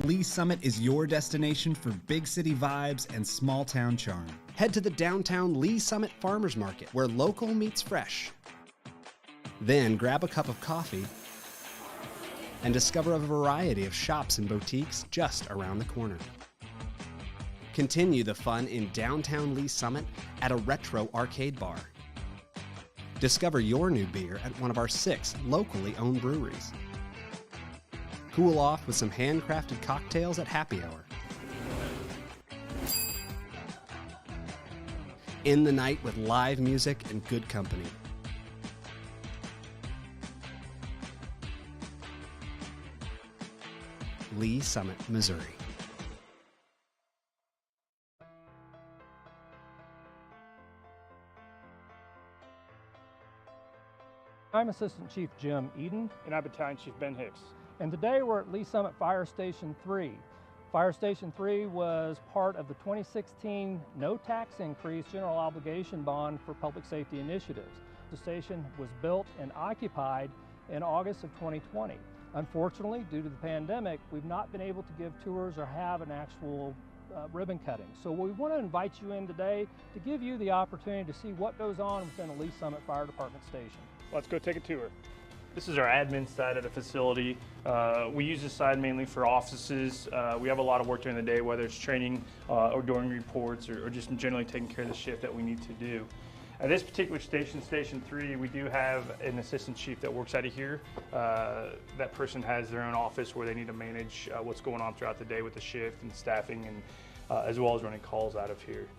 Lee Summit is your destination for big city vibes and small town charm. Head to the downtown Lee Summit Farmers Market, where local meets fresh. Then grab a cup of coffee and discover a variety of shops and boutiques just around the corner. Continue the fun in downtown Lee Summit at a retro arcade bar. Discover your new beer at one of our 6 locally owned breweries. Cool off with some handcrafted cocktails at happy hour. End the night with live music and good company. Lee Summit, Missouri. I'm Assistant Chief Jim Eden. And I'm Battalion Chief Ben Hicks. And today we're at Lee Summit Fire Station 3. Fire Station 3 was part of the 2016 no tax increase general obligation bond for public safety initiatives. The station was built and occupied in August of 2020. Unfortunately, due to the pandemic, we've not been able to give tours or have an actual ribbon cutting. So we want to invite you in today to give you the opportunity to see what goes on within a Lee Summit Fire Department station. Let's go take a tour. This is our admin side of the facility. We use this side mainly for offices. We have a lot of work during the day, whether it's training or doing reports or just generally taking care of the shift that we need to do. At this particular station, Station 3, we do have an assistant chief that works out of here. That person has their own office where they need to manage what's going on throughout the day with the shift and staffing, and as well as running calls out of here.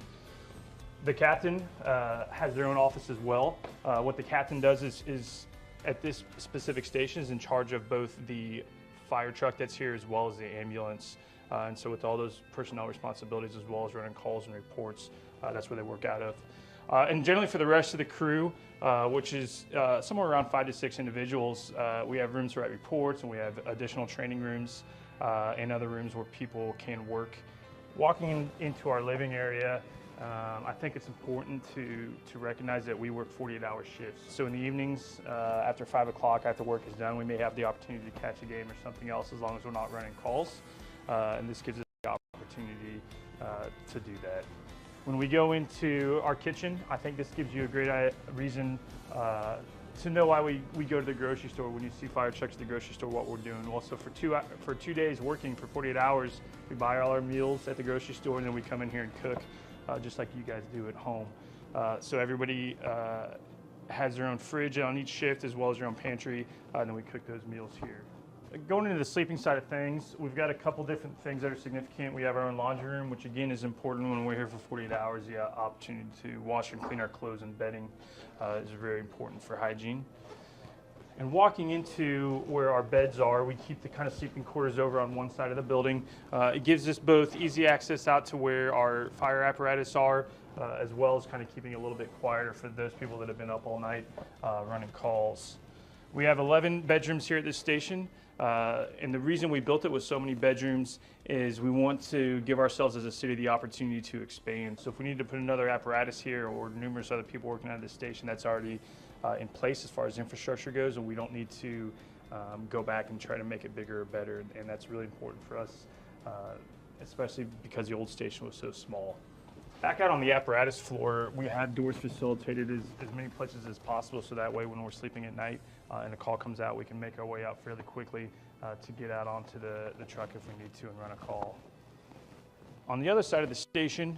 The captain has their own office as well. What the captain does is at this specific station is in charge of both the fire truck that's here as well as the ambulance. And so with all those personnel responsibilities as well as running calls and reports, that's where they work out of. And generally for the rest of the crew, which is somewhere around 5 to 6 individuals, we have rooms to write reports, and we have additional training rooms and other rooms where people can work. Walking into our living area, I think it's important to recognize that we work 48-hour shifts. So in the evenings, after 5 o'clock, after work is done, we may have the opportunity to catch a game or something else as long as we're not running calls. And this gives us the opportunity to do that. When we go into our kitchen, I think this gives you a great reason to know why we go to the grocery store. When you see fire trucks at the grocery store, what we're doing. Well, so for 2 days working for 48 hours, we buy all our meals at the grocery store, and then we come in here and cook. Just like you guys do at home. So everybody has their own fridge on each shift as well as their own pantry, and then we cook those meals here. Going into the sleeping side of things, we've got a couple different things that are significant. We have our own laundry room, which again is important when we're here for 48 hours. The opportunity to wash and clean our clothes and bedding is very important for hygiene. And walking into where our beds are, we keep the kind of sleeping quarters over on one side of the building. It gives us both easy access out to where our fire apparatus are, as well as kind of keeping it a little bit quieter for those people that have been up all night running calls. We have 11 bedrooms here at this station, and the reason we built it with so many bedrooms is we want to give ourselves as a city the opportunity to expand. So if we need to put another apparatus here or numerous other people working at this station, that's already in place as far as infrastructure goes, and we don't need to go back and try to make it bigger or better, and that's really important for us, especially because the old station was so small. Back out on the apparatus floor, we have doors facilitated as many places as possible, so that way when we're sleeping at night and a call comes out, we can make our way out fairly quickly to get out onto the truck if we need to and run a call. On the other side of the station,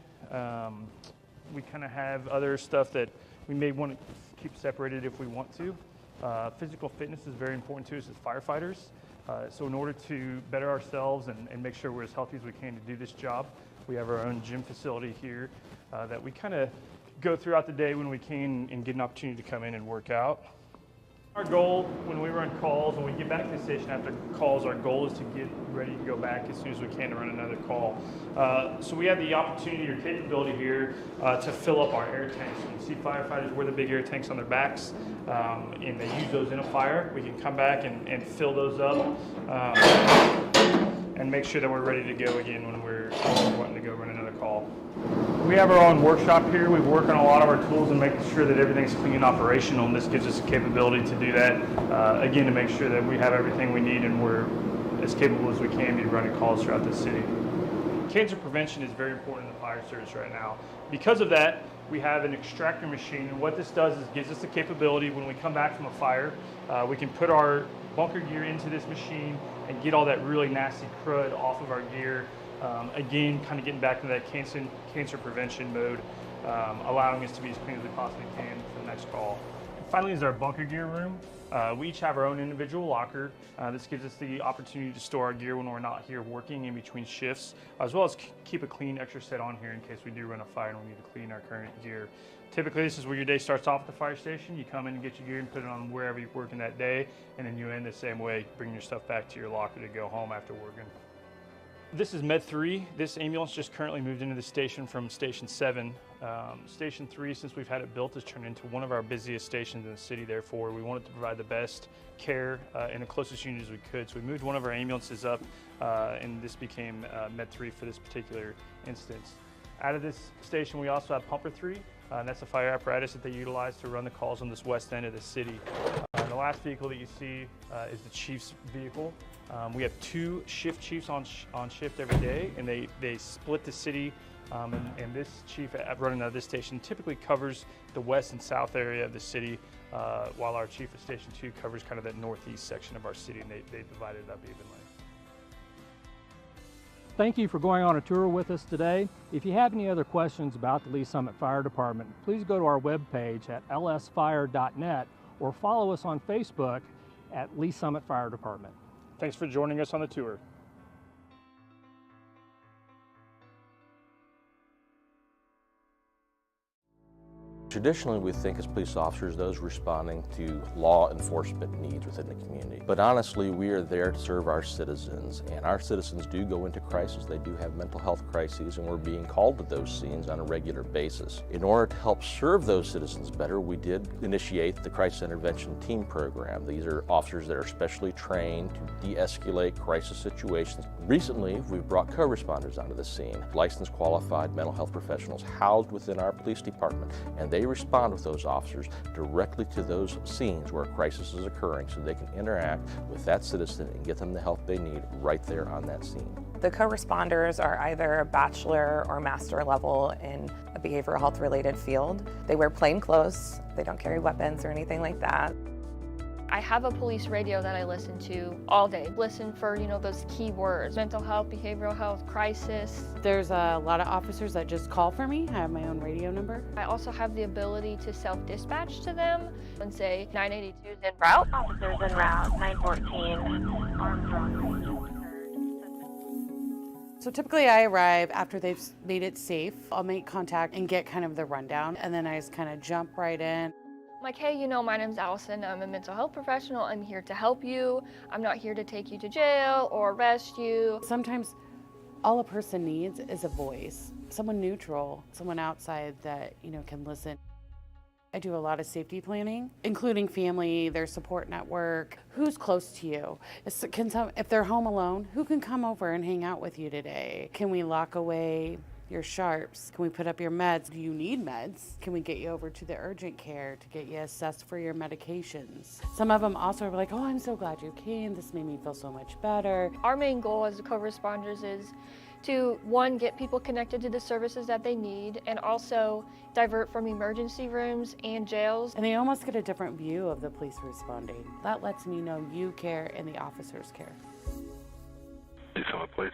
we kind of have other stuff that we may want to keep separated if we want to. Physical fitness is very important to us as firefighters. So in order to better ourselves and make sure we're as healthy as we can to do this job, we have our own gym facility here that we kind of go throughout the day when we can and get an opportunity to come in and work out. Our goal when we run calls, when we get back to the station after calls, our goal is to get ready to go back as soon as we can to run another call. So we have the opportunity or capability here to fill up our air tanks. You can see firefighters wear the big air tanks on their backs, and they use those in a fire. We can come back and fill those up and make sure that we're ready to go again when we're wanting to go run another call. We have our own workshop here. We work on a lot of our tools and making sure that everything's clean and operational, and this gives us the capability to do that, again, to make sure that we have everything we need and we're as capable as we can be running calls throughout the city. Cancer prevention is very important in the fire service right now. Because of that, we have an extractor machine, and what this does is gives us the capability when we come back from a fire, we can put our bunker gear into this machine and get all that really nasty crud off of our gear. Again, kind of getting back into that cancer prevention mode, allowing us to be as clean as we possibly can for the next call. And finally is our bunker gear room. We each have our own individual locker. This gives us the opportunity to store our gear when we're not here working in between shifts, as well as keep a clean extra set on here in case we do run a fire and we need to clean our current gear. Typically, this is where your day starts off at the fire station. You come in and get your gear and put it on wherever you're working that day, and then you end the same way, bring your stuff back to your locker to go home after working. This is Med 3. This ambulance just currently moved into the station from Station 7. Station 3, since we've had it built, has turned into one of our busiest stations in the city. Therefore, we wanted to provide the best care in the closest unit as we could. So we moved one of our ambulances up, and this became Med 3 for this particular instance. Out of this station, we also have Pumper 3. And that's a fire apparatus that they utilize to run the calls on this west end of the city. The last vehicle that you see is the chief's vehicle. We have 2 shift chiefs on shift every day, and they split the city. And this chief running out of this station typically covers the west and south area of the city, while our chief at Station 2 covers kind of that northeast section of our city, and they divided it up evenly. Thank you for going on a tour with us today. If you have any other questions about the Lee Summit Fire Department, please go to our webpage at lsfire.net or follow us on Facebook at Lee Summit Fire Department. Thanks for joining us on the tour. Traditionally, we think as police officers, those responding to law enforcement needs within the community. But honestly, we are there to serve our citizens, and our citizens do go into crisis. They do have mental health crises, and we're being called to those scenes on a regular basis. In order to help serve those citizens better, we did initiate the Crisis Intervention Team Program. These are officers that are specially trained to de-escalate crisis situations. Recently, we've brought co-responders onto the scene, licensed qualified mental health professionals housed within our police department, and they respond with those officers directly to those scenes where a crisis is occurring so they can interact with that citizen and get them the help they need right there on that scene. The co-responders are either a bachelor or master level in a behavioral health related field. They wear plain clothes, they don't carry weapons or anything like that. I have a police radio that I listen to all day. Listen for, those key words: mental health, behavioral health, crisis. There's a lot of officers that just call for me. I have my own radio number. I also have the ability to self-dispatch to them and say 982 is en route. Officers en route, 914, Armstrong. So typically I arrive after they've made it safe. I'll make contact and get kind of the rundown, and then I just kind of jump right in. I'm like, hey, my name's Allison. I'm a mental health professional. I'm here to help you. I'm not here to take you to jail or arrest you. Sometimes all a person needs is a voice, someone neutral, someone outside that, can listen. I do a lot of safety planning, including family, their support network, who's close to you. If they're home alone, who can come over and hang out with you today? Can we lock away your sharps? Can we put up your meds? Do you need meds? Can we get you over to the urgent care to get you assessed for your medications? Some of them also are like, oh, I'm so glad you came. This made me feel so much better. Our main goal as co-responders is to, one, get people connected to the services that they need, and also divert from emergency rooms and jails. And they almost get a different view of the police responding. That lets me know you care and the officers care. Please,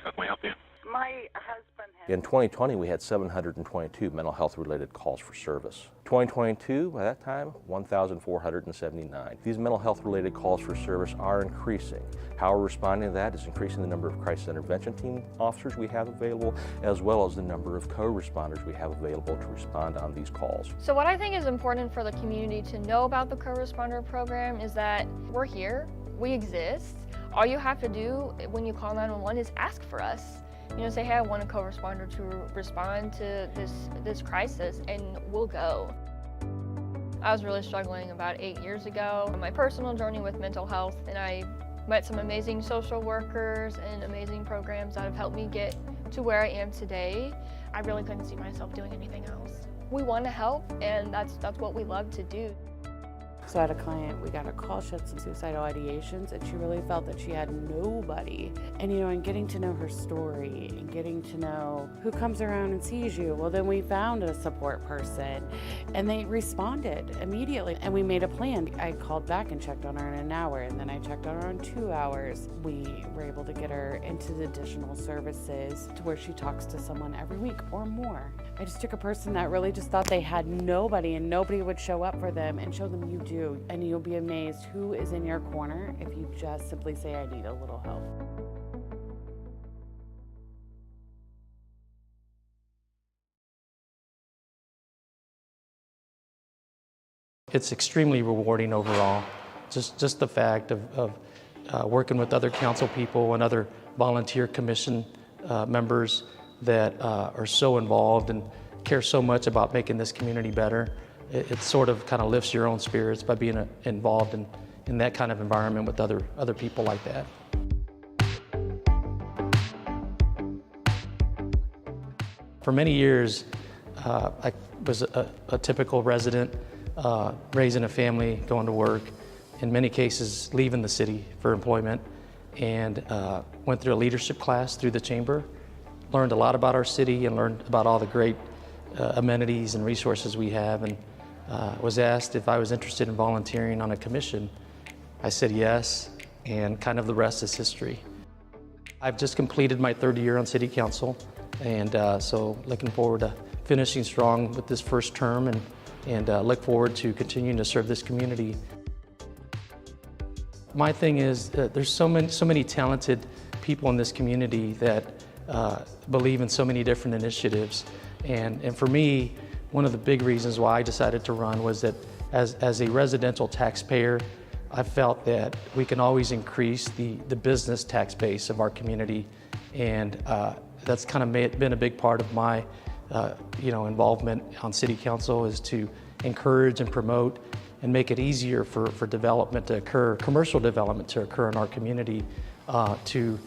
how can we help you? My husband has... In 2020, we had 722 mental health related calls for service. 2022, by that time, 1,479. These mental health related calls for service are increasing. How we're responding to that is increasing the number of crisis intervention team officers we have available, as well as the number of co-responders we have available to respond on these calls. So what I think is important for the community to know about the co-responder program is that we're here, we exist. All you have to do when you call 911 is ask for us. Say, hey, I want a co-responder to respond to this crisis, and we'll go. I was really struggling about 8 years ago on my personal journey with mental health, and I met some amazing social workers and amazing programs that have helped me get to where I am today. I really couldn't see myself doing anything else. We want to help, and that's what we love to do. also had a client, we got a call, she had some suicidal ideations, and she really felt that she had nobody. And and getting to know her story and getting to know who comes around and sees you, well, then we found a support person and they responded immediately and we made a plan. I called back and checked on her in an hour, and then I checked on her in 2 hours. We were able to get her into the additional services to where she talks to someone every week or more. I just took a person that really just thought they had nobody and nobody would show up for them, and show them you do. And you'll be amazed who is in your corner if you just simply say, I need a little help. It's extremely rewarding overall. Just the fact of working with other council people and other volunteer commission members that are so involved and care so much about making this community better. It sort of kind of lifts your own spirits by being involved in that kind of environment with other people like that. For many years, I was a typical resident, raising a family, going to work, in many cases leaving the city for employment, and went through a leadership class through the chamber, learned a lot about our city and learned about all the great amenities and resources we have, and was asked if I was interested in volunteering on a commission. I said yes, and kind of the rest is history. I've just completed my third year on city council, and so looking forward to finishing strong with this first term, and look forward to continuing to serve this community. My thing is that there's so many talented people in this community that believe in so many different initiatives. And for me, one of the big reasons why I decided to run was that as a residential taxpayer, I felt that we can always increase the business tax base of our community. And that's kind of been a big part of my involvement on city council, is to encourage and promote and make it easier for development to occur, commercial development to occur in our community, to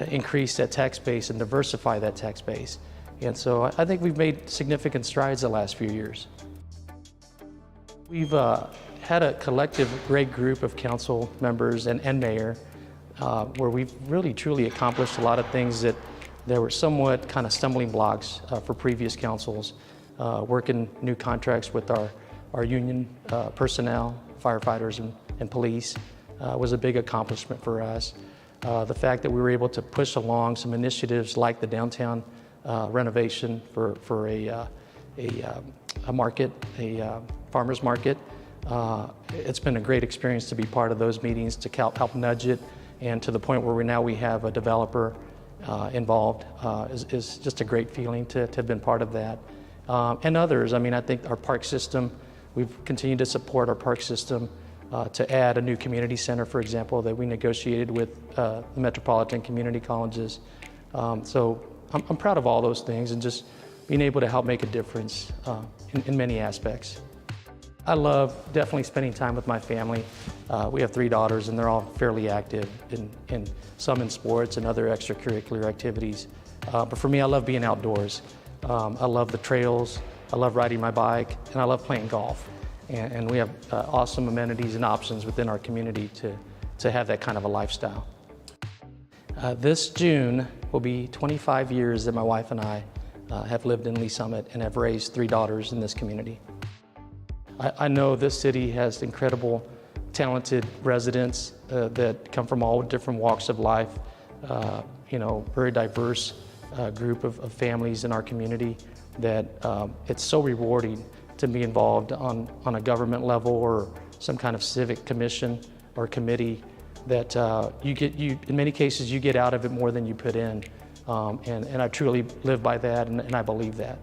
increase that tax base and diversify that tax base. And so I think we've made significant strides the last few years. We've had a collective great group of council members and mayor where we've really truly accomplished a lot of things that there were somewhat kind of stumbling blocks for previous councils. Working new contracts with our union personnel, firefighters and police was a big accomplishment for us. The fact that we were able to push along some initiatives like the downtown renovation for a market, a farmer's market. It's been a great experience to be part of those meetings, to help nudge it, and to the point where we have a developer involved is just a great feeling to have been part of that. And others, I mean, I think our park system, we've continued to support our park system to add a new community center, for example, that we negotiated with the Metropolitan Community Colleges. So I'm proud of all those things and just being able to help make a difference in many aspects. I love definitely spending time with my family. We have 3 daughters and they're all fairly active, in some in sports and other extracurricular activities. But for me, I love being outdoors. I love the trails, I love riding my bike, and I love playing golf. And we have awesome amenities and options within our community to have that kind of a lifestyle. This June will be 25 years that my wife and I have lived in Lee Summit and have raised 3 daughters in this community. I know this city has incredible, talented residents that come from all different walks of life, very diverse group of families in our community, that it's so rewarding to be involved on a government level or some kind of civic commission or committee, that in many cases you get out of it more than you put in. And I truly live by that, and I believe that.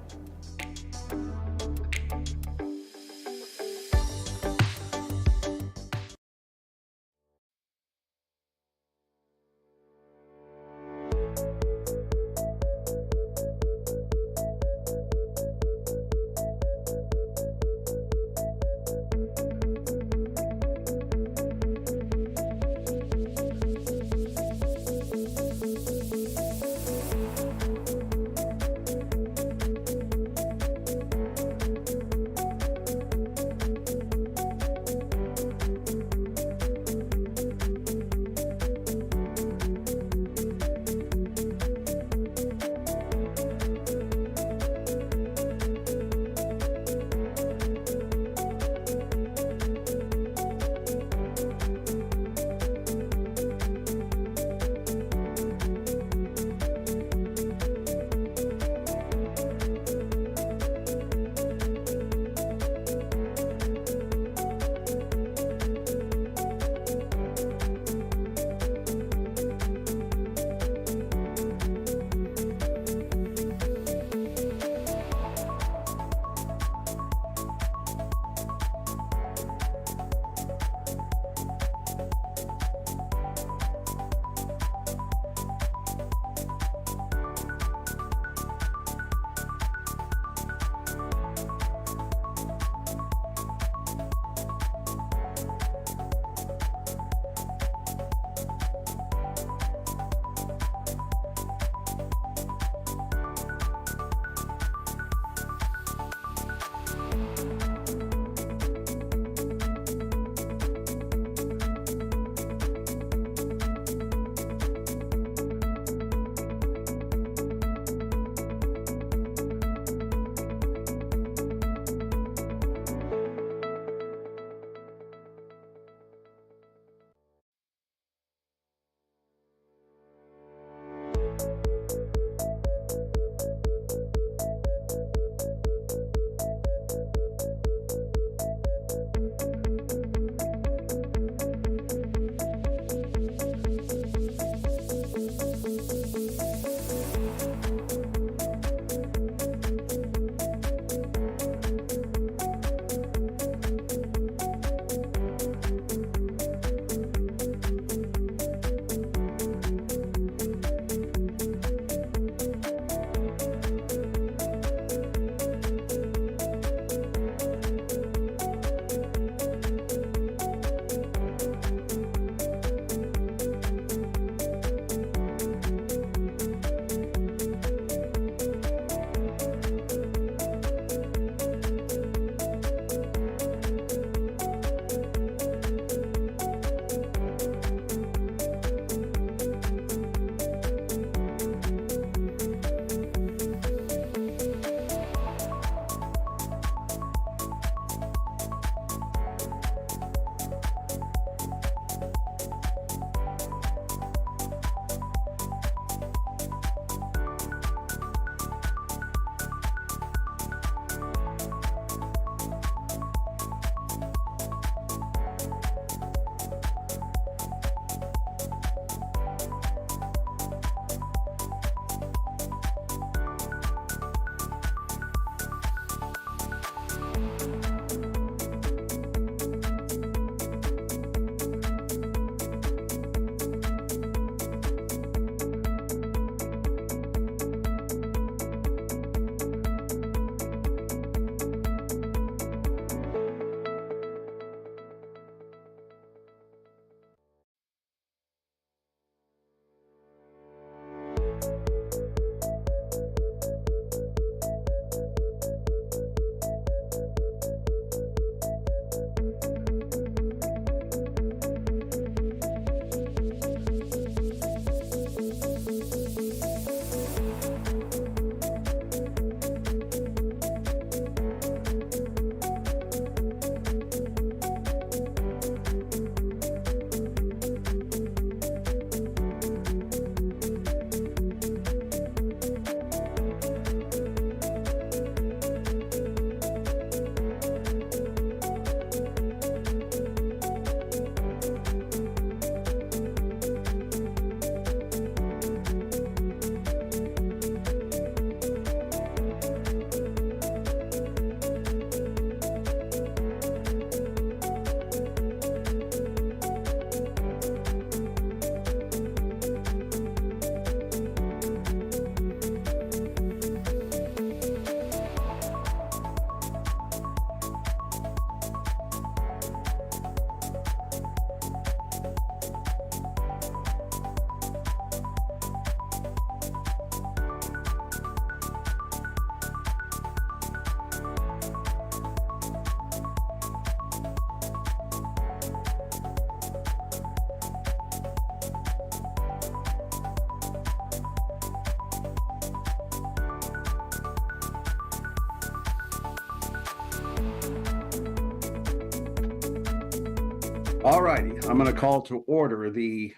All righty, I'm going to call to order the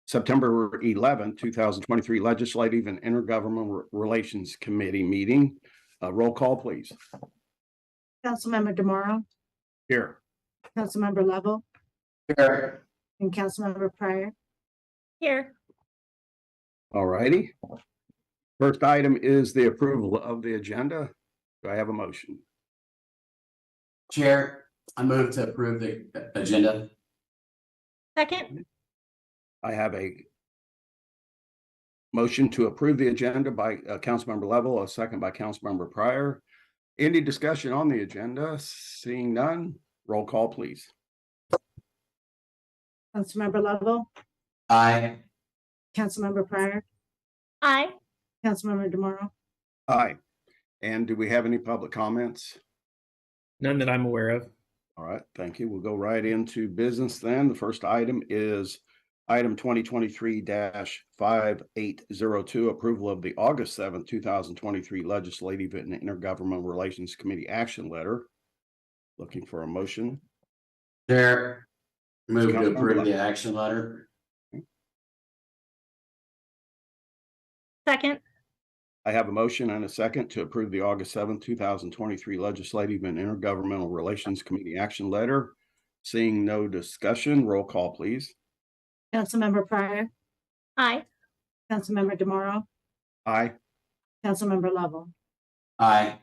September 11th, 2023 Legislative and Intergovernmental Relations Committee meeting. Roll call, please. Councilmember DeMauro, Here. Councilmember Lovell, Here. and Councilmember Pryor. Here. All righty. First item is the approval of the agenda. Do I have a motion? Chair, I move to approve the agenda. Second. I have a motion to approve the agenda by Councilmember Lovell, a second by Councilmember Pryor. Any discussion on the agenda? Seeing none, roll call, please. Councilmember Lovell, Aye. Councilmember Pryor. Aye. Councilmember DeMauro. Aye. And do we have any public comments? None that I'm aware of. All right, thank you. We'll go right into business then. The first item is item 2023-5802, approval of the August 7th, 2023 Legislative and Intergovernmental Relations Committee action letter. Looking for a motion. Chair, move to approve the action letter. Second. I have a motion and a second to approve the August 7th, 2023 Legislative and Intergovernmental Relations Committee action letter. Seeing no discussion, roll call, please. Councilmember Pryor. Aye. Councilmember DeMauro. Aye. Councilmember Lovell. Aye.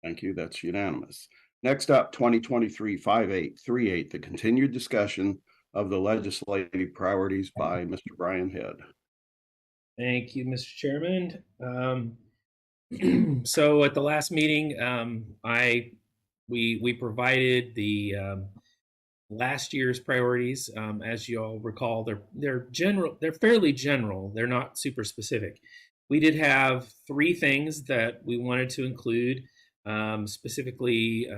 Thank you. That's unanimous. Next up, 2023-5838, the continued discussion of the legislative priorities by Mr. Brian Head. Thank you, Mr. Chairman. So at the last meeting, we provided the last year's priorities. As you all recall, they're general. They're fairly general. They're not super specific. We did have three things that we wanted to include. Specifically,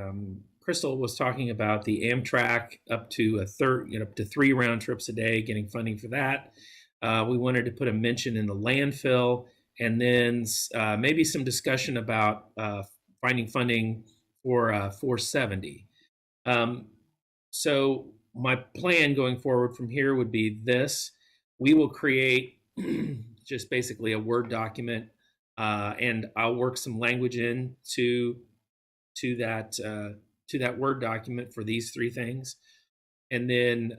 Crystal was talking about the Amtrak up to up to 3 round trips a day, getting funding for that. We wanted to put a mention in the landfill, and then maybe some discussion about finding funding for 470. So my plan going forward from here would be this. We will create just basically a Word document, and I'll work some language in to that Word document for these three things. And then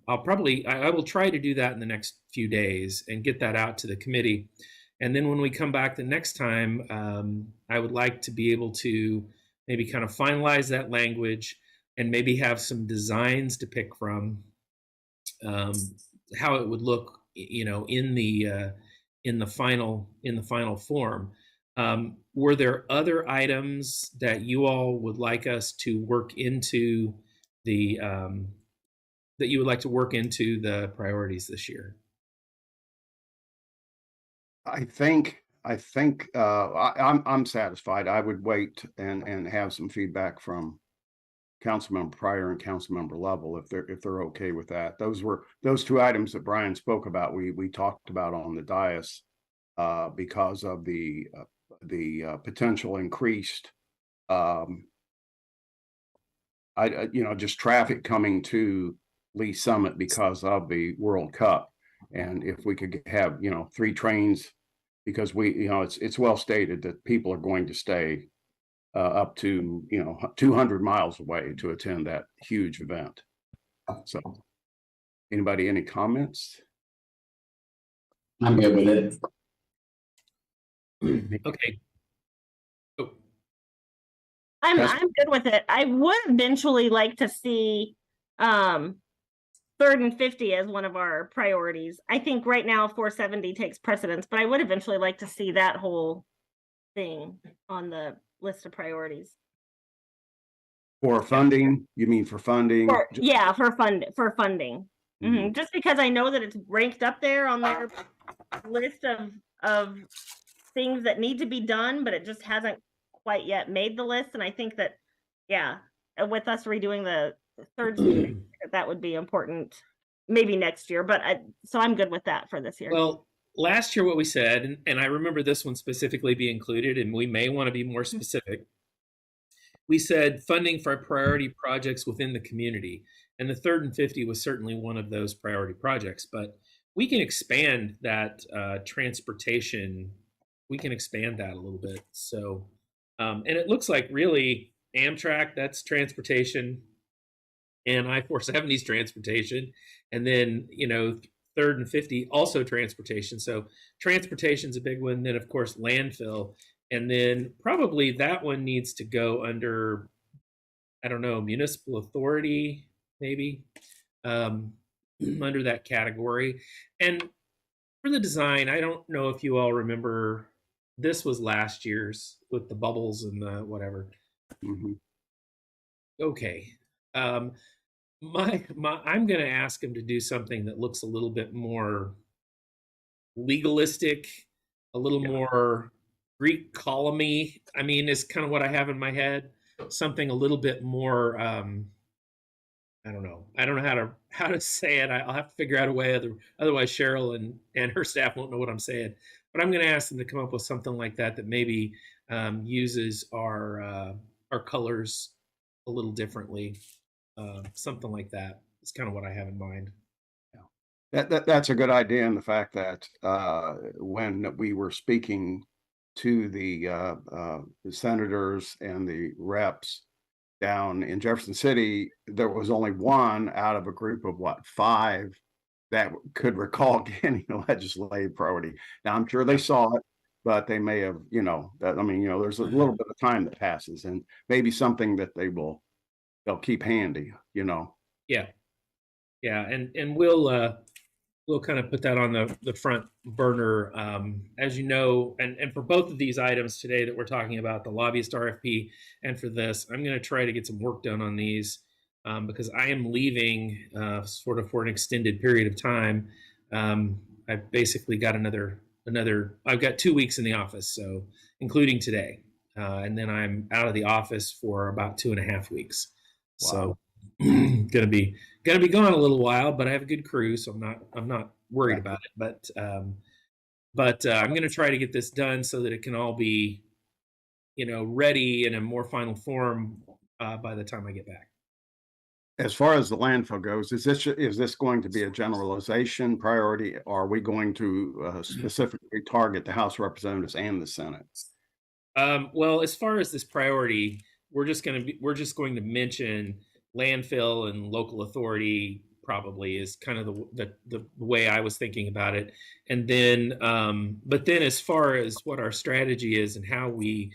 I will try to do that in the next few days and get that out to the committee. And then when we come back the next time, I would like to be able to maybe kind of finalize that language and maybe have some designs to pick from, how it would look, in the final form. Were there other items that you all would like us to work into the priorities this year? I'm satisfied. I would wait and have some feedback from Councilmember Pryor and Councilmember Lovell if they're okay with that. Those two items that Brian spoke about. We talked about on the dais because of the potential increased just traffic coming to Lee Summit because of the World Cup. And if we could have 3 trains, because it's well stated that people are going to stay up to 200 miles away to attend that huge event. So any comments? I'm good with it. Okay. Oh, I'm good with it. I would eventually like to see 3rd and 50 as one of our priorities. I think right now 470 takes precedence, but I would eventually like to see that whole thing on the list of priorities. For funding, you mean for funding? For funding. Mm-hmm. Just because I know that it's ranked up there on their list of things that need to be done, but it just hasn't quite yet made the list. And I think that, with us redoing the 3rd season, that would be important maybe next year, so I'm good with that for this year. Well, last year what we said, and I remember this one specifically be included, and we may want to be more specific. We said funding for priority projects within the community, and the 3rd and 50 was certainly one of those priority projects, but we can expand that transportation. We can expand that a little bit. So, and it looks like really Amtrak, that's transportation, and I-470's transportation, and then 3rd and 50 also transportation. So transportation's a big one. Then of course landfill, and then probably that one needs to go under, I don't know, municipal authority maybe, under that category. And for the design, I don't know if you all remember, this was last year's with the bubbles and the whatever. Mm-hmm. Okay. I'm going to ask him to do something that looks a little bit more legalistic, a little more Greek column-y. I mean, is kind of what I have in my head. Something a little bit more, I don't know. I don't know how to say it. I'll have to figure out a way. Otherwise, Cheryl and her staff won't know what I'm saying. But I'm going to ask them to come up with something like that maybe uses our colors a little differently. Something like that is kind of what I have in mind. That's a good idea, and the fact that when we were speaking to the senators and the reps down in Jefferson City, there was only one out of a group of 5 that could recall getting a legislative priority. Now I'm sure they saw it, but they may have, there's a little bit of time that passes, and maybe something that they'll keep handy, Yeah, and we'll kind of put that on the front burner, as you know, and for both of these items today that we're talking about, the lobbyist RFP and for this, I'm going to try to get some work done on these because I am leaving sort of for an extended period of time. I've basically got I've got 2 weeks in the office, so including today, and then I'm out of the office for about 2.5 weeks. Wow. So gonna be gone a little while, but I have a good crew, so I'm not worried about it. But I'm gonna try to get this done so that it can all be, ready in a more final form by the time I get back. As far as the landfill goes, is this going to be a generalization priority, or are we going to specifically target the House of Representatives and the Senate? Well, as far as this priority, we're just going to mention landfill and local authority. Probably is kind of the way I was thinking about it, and then but then as far as what our strategy is and how we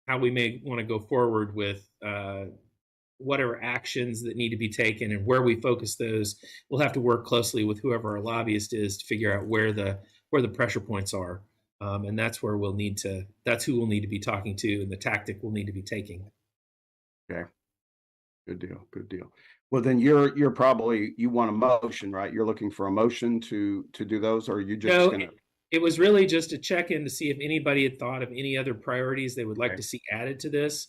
may want to go forward with whatever actions that need to be taken and where we focus those, we'll have to work closely with whoever our lobbyist is to figure out where the pressure points are, and that's who we'll need to be talking to, and the tactic we'll need to be taking. Okay, good deal. Well, then you want a motion, right? You're looking for a motion to do those, or are you just going to? It was really just a check-in to see if anybody had thought of any other priorities they would like to see added to this.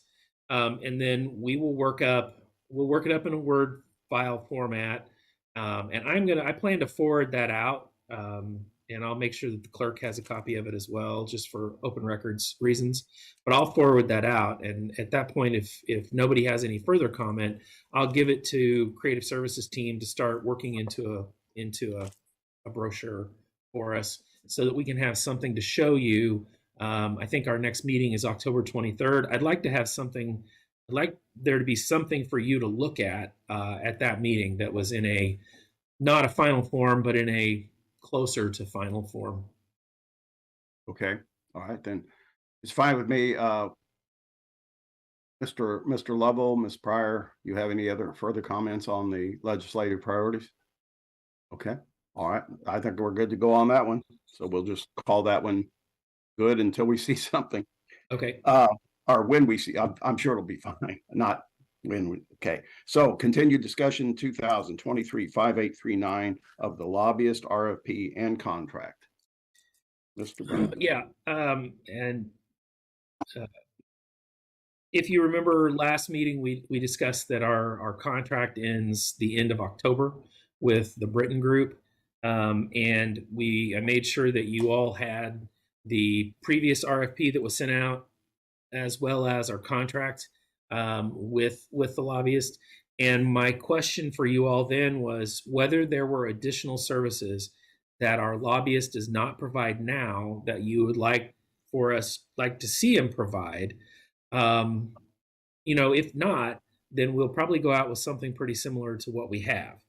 And then we will we'll work it up in a Word file format. And I plan to forward that out. And I'll make sure that the clerk has a copy of it as well, just for open records reasons. But I'll forward that out. And at that point, if nobody has any further comment, I'll give it to Creative Services team to start working into a brochure for us, so that we can have something to show you. I think our next meeting is October 23rd. I'd like there to be something for you to look at that meeting that was in not a final form, but in a closer to final form. Okay. All right, then it's fine with me. Mr. Lovell, Ms. Pryor, you have any other further comments on the legislative priorities? Okay. All right. I think we're good to go on that one. So we'll just call that one good until we see something. Okay. Or when we see, I'm sure it'll be fine. Not when we, okay. So continued discussion 2023-5839 of the lobbyist RFP and contract. Mr. Brown. Yeah. If you remember last meeting, we discussed that our contract ends the end of October with the Britain Group. And I made sure that you all had the previous RFP that was sent out, as well as our contract with the lobbyist. And my question for you all then was whether there were additional services that our lobbyist does not provide now that you would like to see him provide. If not, then we'll probably go out with something pretty similar to what we have.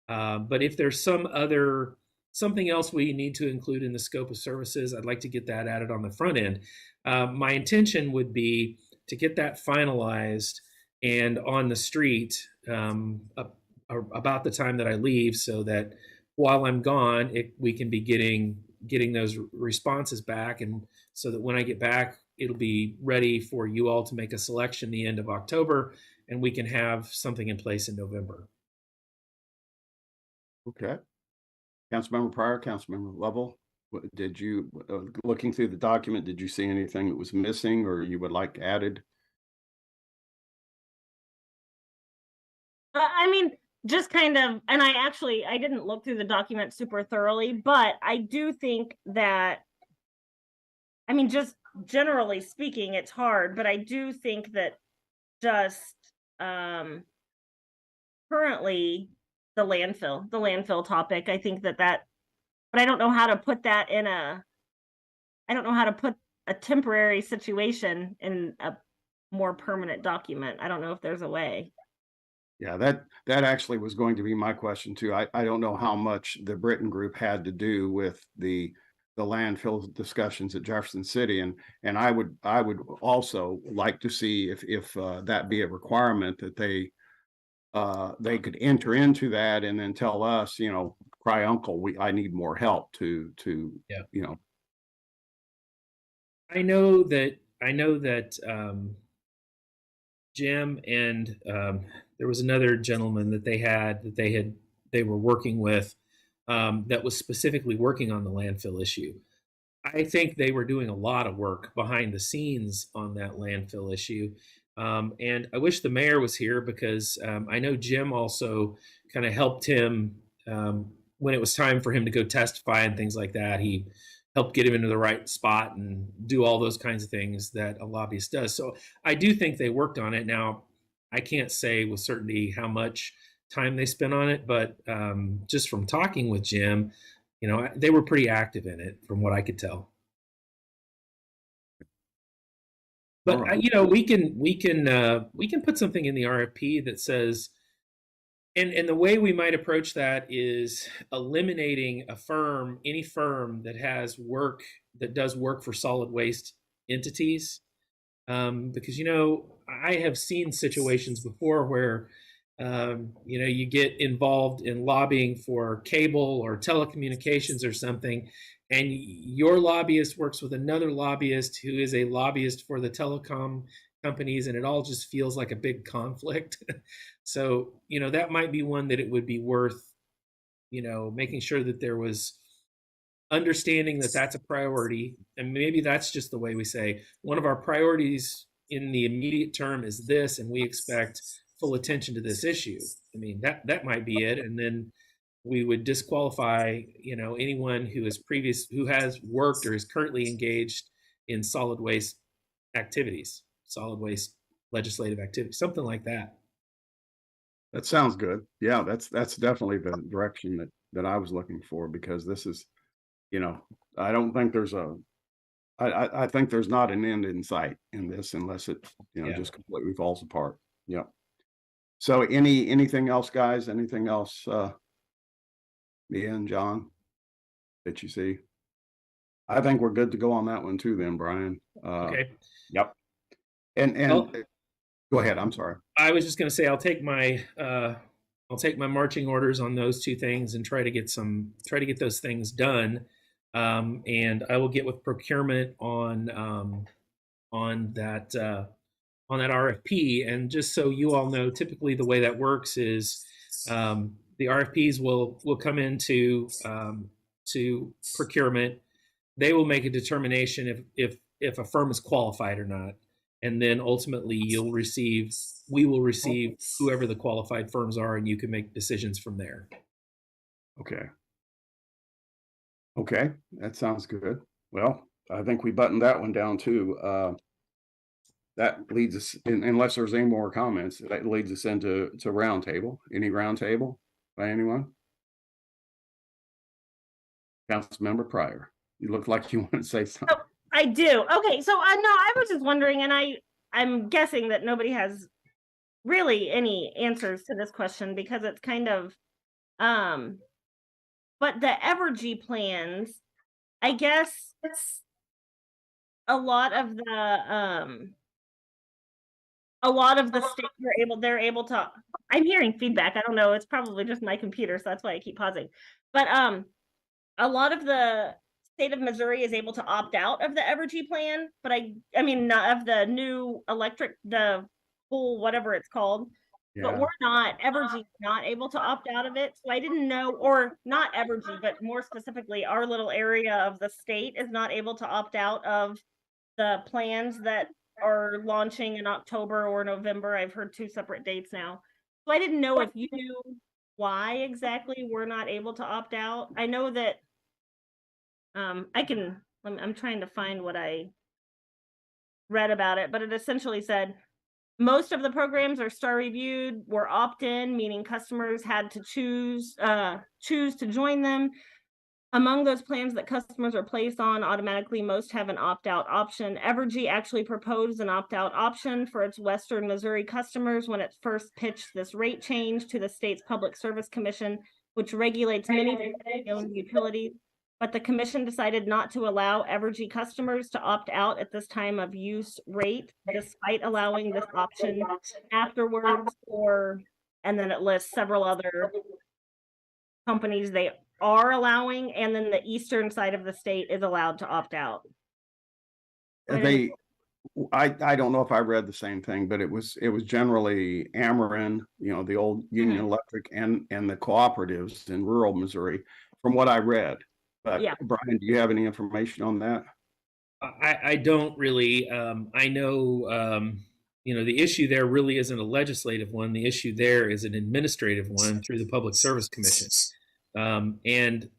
But if there's something else we need to include in the scope of services, I'd like to get that added on the front end. My intention would be to get that finalized and on the street about the time that I leave, so that while I'm gone, we can be getting those responses back, and so that when I get back, it'll be ready for you all to make a selection the end of October, and we can have something in place in November. Okay. Councilmember Pryor, Councilmember Lovell, did you, looking through the document, did you see anything that was missing or you would like added? I mean, just kind of, and I didn't look through the document super thoroughly, but I do think that, I mean, just generally speaking, it's hard, but I do think that just currently the landfill topic, I think that, but I don't know how to put that I don't know how to put a temporary situation in a more permanent document. I don't know if there's a way. Yeah, that actually was going to be my question too. I don't know how much the Britain Group had to do with the landfill discussions at Jefferson City, and I would also like to see if that be a requirement that they could enter into that and then tell us, cry uncle, I need more help to yeah. I know that Jim and there was another gentleman that they were working with that was specifically working on the landfill issue. I think they were doing a lot of work behind the scenes on that landfill issue. And I wish the mayor was here, because I know Jim also kind of helped him when it was time for him to go testify and things like that. He helped get him into the right spot and do all those kinds of things that a lobbyist does. So I do think they worked on it. Now, I can't say with certainty how much time they spent on it, but just from talking with Jim, they were pretty active in it from what I could tell. But we can put something in the RFP that says, and the way we might approach that is eliminating any firm that does work for solid waste entities, because I have seen situations before where you get involved in lobbying for cable or telecommunications or something, and your lobbyist works with another lobbyist who is a lobbyist for the telecom companies, and it all just feels like a big conflict. So, that might be one that it would be worth, making sure that there was understanding that that's a priority, and maybe that's just the way we say one of our priorities in the immediate term is this, and we expect full attention to this issue. I mean, that might be it, and then we would disqualify, anyone who has worked or is currently engaged in solid waste activities, solid waste legislative activities, something like that. That sounds good. Yeah, that's definitely the direction that I was looking for, because this is, I don't think I think there's not an end in sight in this unless it, Yeah. just completely falls apart. Yeah. So anything else, guys? Anything else, Mia and John, that you see? I think we're good to go on that one too then, Brian. Okay. Yep. And Well, go ahead. I'm sorry. I was just going to say I'll take my marching orders on those two things and try to get those things done. And I will get with procurement on that RFP. And just so you all know, typically the way that works is the RFPs will come into to procurement. They will make a determination if a firm is qualified or not, and then ultimately we will receive whoever the qualified firms are, and you can make decisions from there. Okay, that sounds good. Well, I think we buttoned that one down too. That leads us, unless there's any more comments, that leads us into roundtable. Any roundtable by anyone? Councilmember Pryor, you look like you want to say something. Oh, I do. Okay, so no, I was just wondering, and I'm guessing that nobody has really any answers to this question because it's kind of, but the Evergy plans, I guess a lot of the states they're able to, I'm hearing feedback. I don't know. It's probably just my computer, so that's why I keep pausing. But a lot of the state of Missouri is able to opt out of the Evergy plan, but I mean, not of the new the whole, whatever it's called. But we're not, Evergy's not able to opt out of it. So I didn't know, or not Evergy, but more specifically, our little area of the state is not able to opt out of the plans that are launching in October or November. I've heard 2 separate dates now. So I didn't know if you knew why exactly we're not able to opt out. I know that I'm trying to find what I read about it, but it essentially said, most of the programs are star reviewed, were opt-in, meaning customers had to choose to join them. Among those plans that customers are placed on, automatically most have an opt-out option. Evergy actually proposed an opt-out option for its Western Missouri customers when it first pitched this rate change to the state's Public Service Commission, which regulates many owned utilities. But the commission decided not to allow Evergy customers to opt out at this time of use rate, despite allowing this option afterwards, and then it lists several other companies they are allowing, and then the eastern side of the state is allowed to opt out. I don't know if I read the same thing, but it was generally Ameren, the old Union Electric and the cooperatives in rural Missouri, from what I read. But Brian, do you have any information on that? I don't really. I know, the issue there really isn't a legislative one. The issue there is an administrative one through the Public Service Commission. And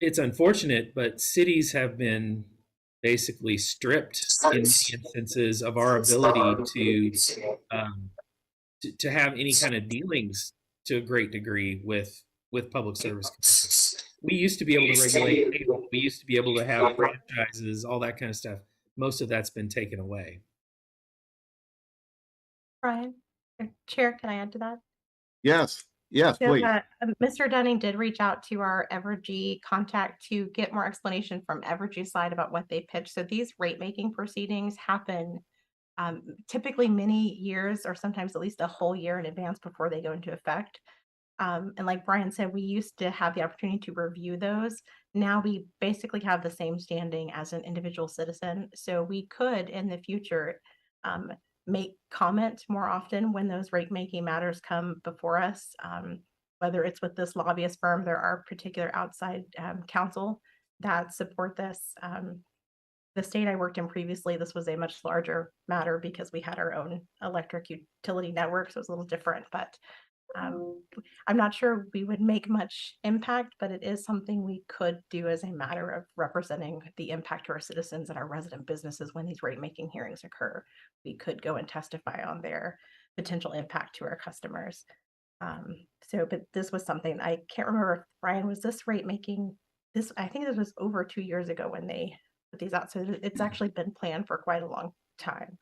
it's unfortunate, but cities have been basically stripped in instances of our ability to have any kind of dealings to a great degree with Public Service Commission. We used to be able to regulate, we used to be able to have franchises, all that kind of stuff. Most of that's been taken away. Brian, Chair, can I add to that? Yes, So, please. Mr. Dunning did reach out to our Evergy contact to get more explanation from Evergy's side about what they pitched. So these rate making proceedings happen typically many years, or sometimes at least a whole year in advance before they go into effect. And like Brian said, we used to have the opportunity to review those. Now we basically have the same standing as an individual citizen. So we could in the future make comment more often when those rate making matters come before us, whether it's with this lobbyist firm, there are particular outside counsel that support this. The state I worked in previously, this was a much larger matter because we had our own electric utility network, so it was a little different, but I'm not sure we would make much impact, but it is something we could do as a matter of representing the impact to our citizens and our resident businesses when these rate making hearings occur. We could go and testify on their potential impact to our customers. But this was something I can't remember if Brian, was this rate making this? I think this was over 2 years ago when they put these out. So it's actually been planned for quite a long time.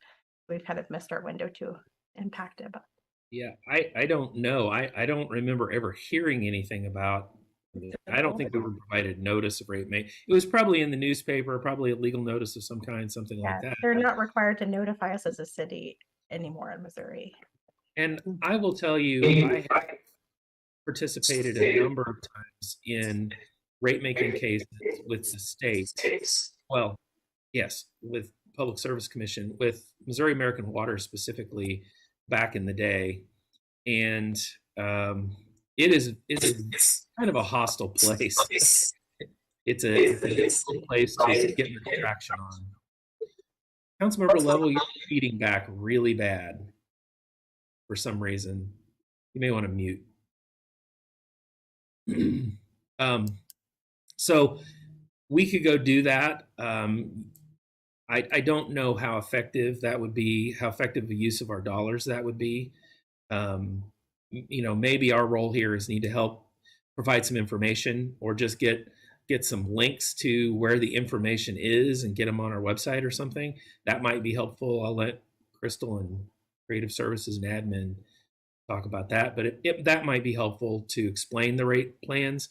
We've kind of missed our window to impact it. But Yeah, I don't know. I don't remember ever hearing anything about it. I don't think we were provided notice of rate make. It was probably in the newspaper, probably a legal notice of some kind, something like that. They're not required to notify us as a city anymore in Missouri. And I will tell you, I have participated a number of times in rate making cases with the state. Well, yes, with Public Service Commission, with Missouri American Water specifically back in the day. And it's kind of a hostile place. It's a difficult place to get your traction on. Councilmember Lovell, you're feeding back really bad for some reason. You may want to mute. So we could go do that. I don't know how effective that would be, how effective the use of our dollars that would be. Maybe our role here is need to help provide some information or just get some links to where the information is and get them on our website or something. That might be helpful. I'll let Crystal and Creative Services and Admin talk about that, but that might be helpful to explain the rate plans.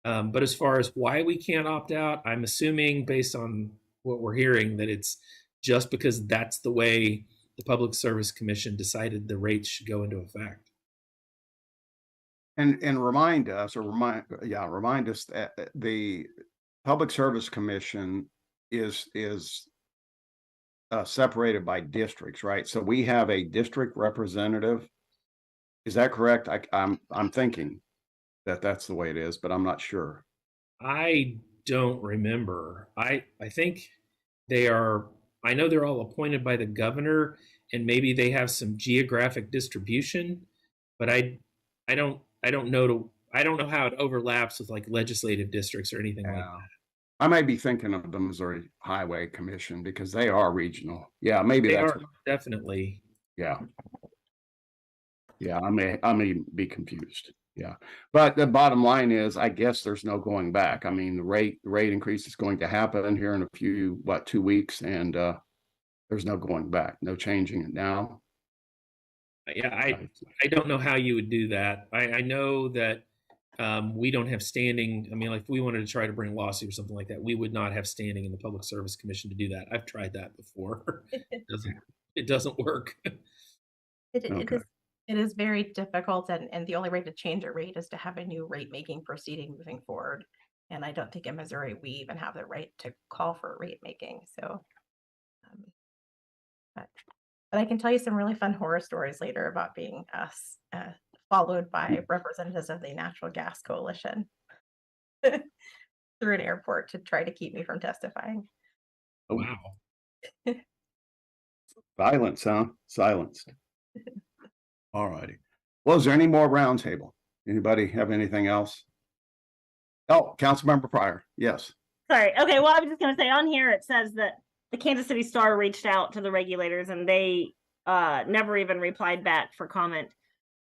But as far as why we can't opt out, I'm assuming based on what we're hearing that it's just because that's the way the Public Service Commission decided the rates should go into effect. And remind us that the Public Service Commission is separated by districts, right? So we have a district representative. Is that correct? I'm thinking that that's the way it is, but I'm not sure. I don't remember. I think they are. I know they're all appointed by the governor, and maybe they have some geographic distribution, but I don't know how it overlaps with like legislative districts or anything like that. I might be thinking of the Missouri Highway Commission because they are regional. Yeah, maybe that's definitely. Yeah. Yeah, I may be confused. Yeah. But the bottom line is, I guess there's no going back. I mean, the rate increase is going to happen here in a few, 2 weeks, and there's no going back, no changing it now. Yeah, I don't know how you would do that. I know that we don't have standing. I mean, like if we wanted to try to bring a lawsuit or something like that, we would not have standing in the Public Service Commission to do that. I've tried that before. It doesn't work. It is very difficult, and the only way to change a rate is to have a new rate making proceeding moving forward. And I don't think in Missouri we even have the right to call for rate making. So, but I can tell you some really fun horror stories later about being followed by representatives of the Natural Gas Coalition through an airport to try to keep me from testifying. Oh, wow. Silence, huh? Silenced. All righty. Well, is there any more roundtable? Anybody have anything else? Oh, Councilmember Pryor. Yes. Sorry. Okay. Well, I was just going to say on here, it says that the Kansas City Star reached out to the regulators and they never even replied back for comment.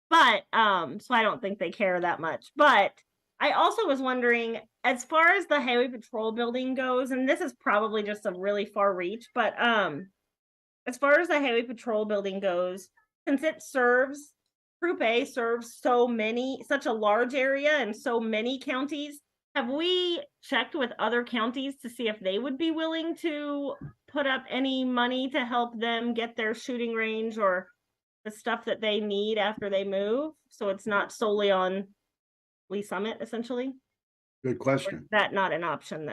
But so I don't think they care that much. But I also was wondering, as far as the Highway Patrol building goes, and this is probably just a really far reach, but as far as the Highway Patrol building goes, since it serves, Group A serves such a large area and so many counties, have we checked with other counties to see if they would be willing to put up any money to help them get their shooting range or the stuff that they need after they move? So it's not solely on Lee Summit, essentially? Good question. Or is that not an option?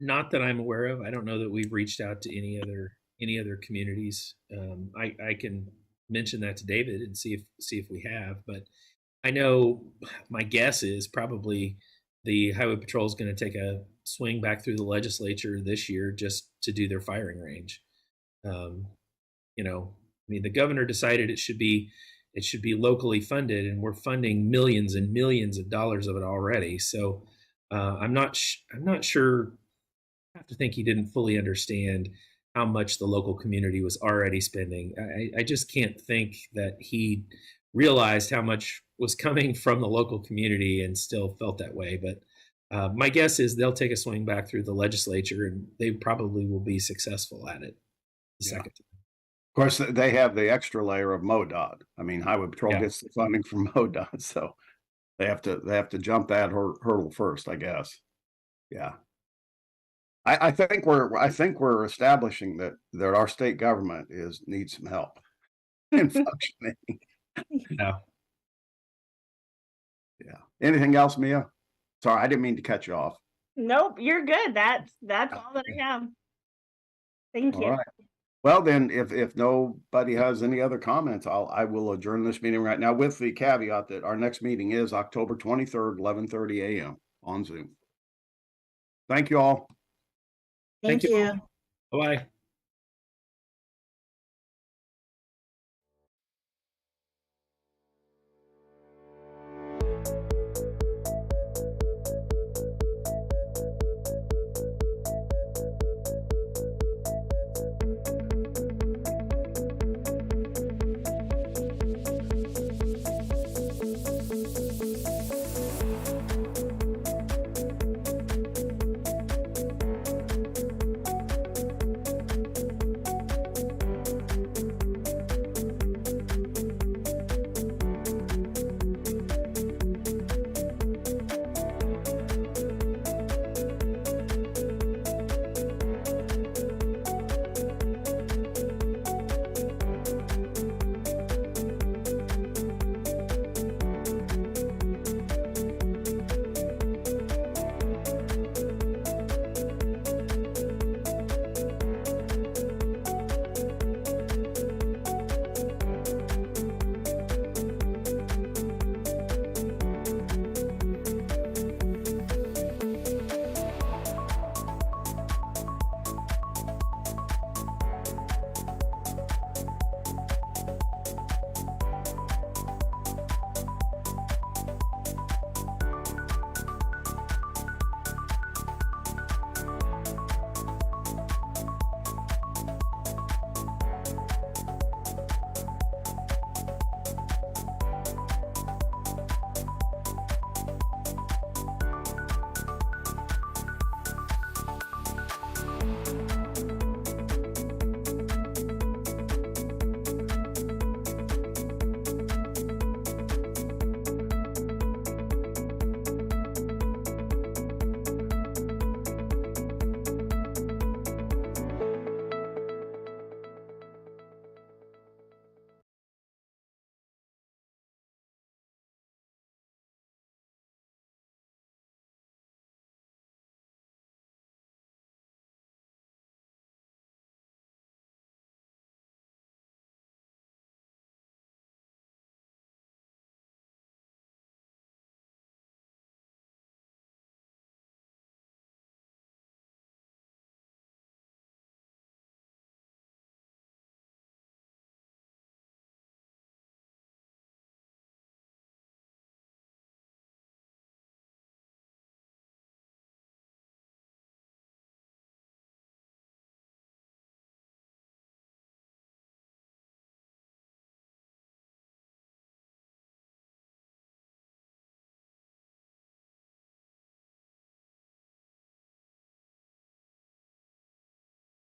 Not that I'm aware of. I don't know that we've reached out to any other communities. I can mention that to David and see if we have, but I know my guess is probably the Highway Patrol is going to take a swing back through the legislature this year just to do their firing range. You know, I mean, the governor decided it should be locally funded, and we're funding millions and millions of dollars of it already. So I'm not sure. I have to think he didn't fully understand how much the local community was already spending. I just can't think that he realized how much was coming from the local community and still felt that way. But my guess is they'll take a swing back through the legislature, and they probably will be successful at it the second time. Of course, they have the extra layer of MoDOT. I mean, Highway Patrol gets the funding from MoDOT, so they have to jump that hurdle first, I guess. Yeah. I think we're establishing that our state government needs some help in functioning. Yeah. Yeah. Anything else, Mia? Sorry, I didn't mean to cut you off. Nope, you're good. That's all that I have. Thank you. All right. Well, then, if nobody has any other comments, I will adjourn this meeting right now with the caveat that our next meeting is October 23rd, 11:30 a.m. on Zoom. Thank you all. Thank you. Bye-bye.